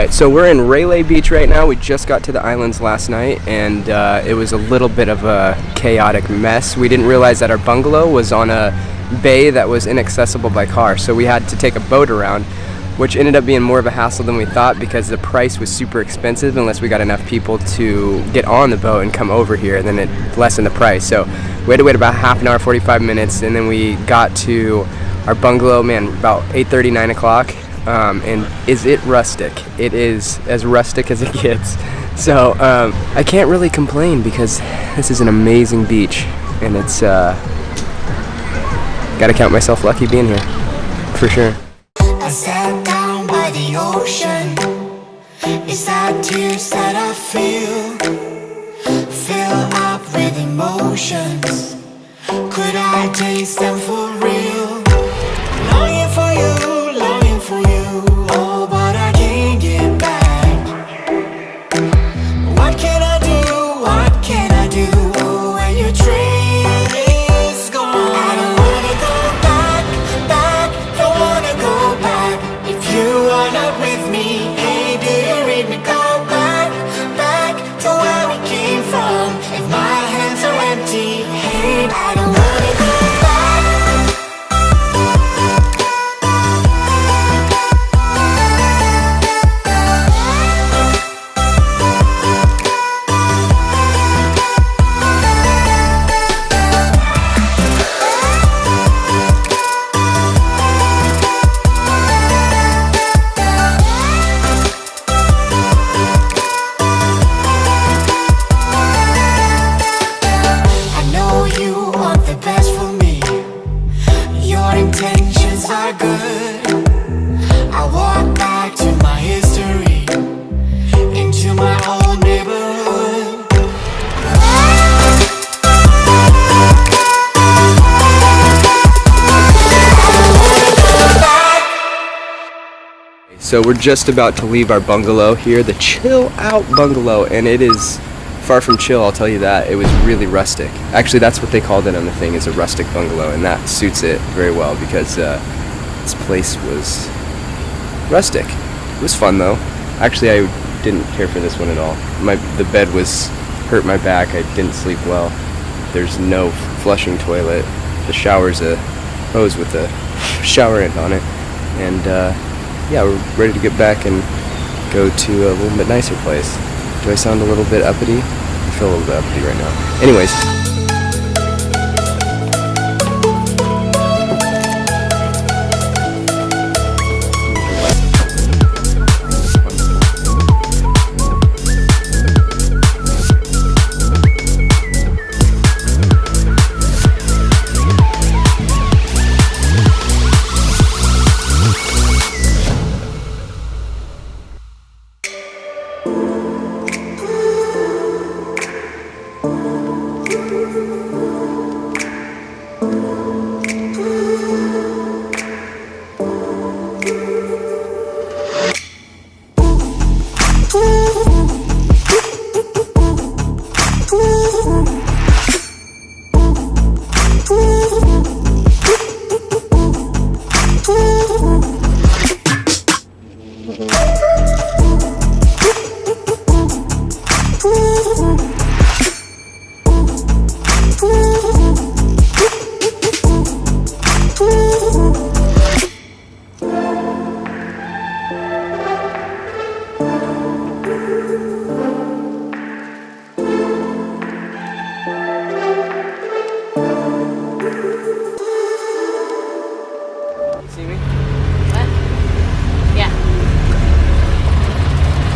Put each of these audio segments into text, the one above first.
Alright, so we're in Railay Beach right now. We just got to the islands last night, and it was a little bit of a chaotic mess. We didn't realize that our bungalow was on a bay that was inaccessible by car, so we had to take a boat around, which ended up being more of a hassle than we thought because the price was super expensive unless we got enough people to get on the boat and come over here, and then it lessened the price. So we had to wait about half an hour, 45 minutes, and then we got to our bungalow, man, about 8:30, 9 o'clock. And is it rustic? It is as rustic as it gets. So I can't really complain because this is an amazing beach, and it's gotta count myself lucky being here, for sure. I sat down by the ocean. It's that tears that I feel up with emotions. Could I taste them for real? Longing for you, longing for you. Oh, but I can't get back. What can I do? What can I do when your train is gone? I don't wanna go back, don't wanna go back. If you are not with me, hey, do you read me? Go back to where we came from. If my hands are empty, hey, I don't wanna go back. Intentions are good. I walk back to my history, into my old neighborhood. So we're just about to leave our bungalow here, the Chill Out Bungalow, and it is far from chill, I'll tell you that. It was really rustic. Actually, that's what they called it on the thing, is a rustic bungalow, and that suits it very well because this place was rustic. It was fun though. Actually, I didn't care for this one at all. The bed hurt my back. I didn't sleep well. There's no flushing toilet. The shower's a hose with a shower end on it, and yeah, we're ready to get back and go to a little bit nicer place. Do I sound a little bit uppity? I feel a little bit uppity right now. Anyways.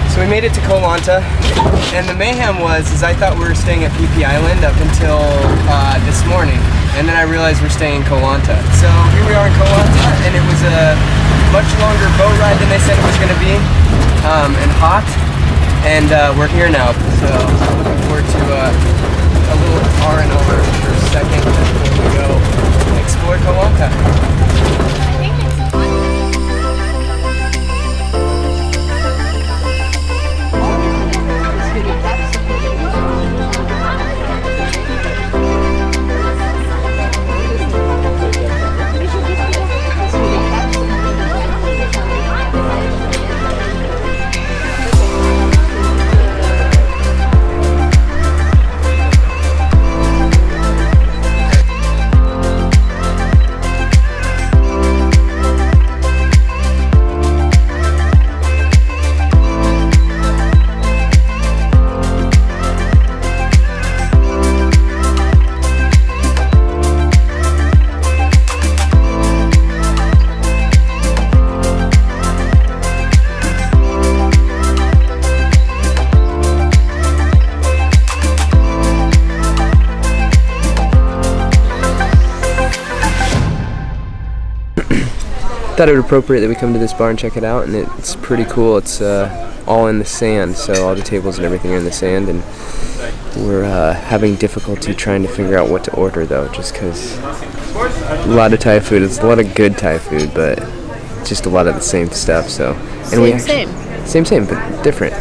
So we made it to Koh Lanta, and the mayhem was I thought we were staying at PP Island up until this morning, and then I realized we're staying in Koh Lanta. So here we are in Koh Lanta, and it was a much longer boat ride than they said it was going to be, and hot, and we're here now. So I'm looking forward to a little R&R for a second before we go explore Koh Lanta. thought it appropriate that we come to this bar and check it out, and it's pretty cool. It's all in the sand, so all the tables and everything are in the sand, and we're having difficulty trying to figure out what to order though, just because a lot of Thai food. It's a lot of good Thai food, but just a lot of the same stuff. So, and same, but different.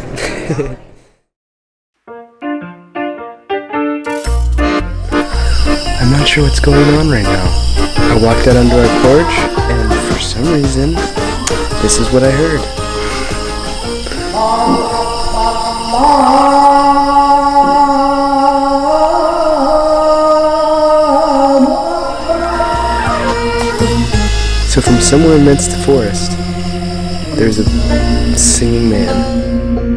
I'm not sure what's going on right now. I walked out onto our porch, and for some reason, this is what I heard. So from somewhere amidst the forest, there's a singing man.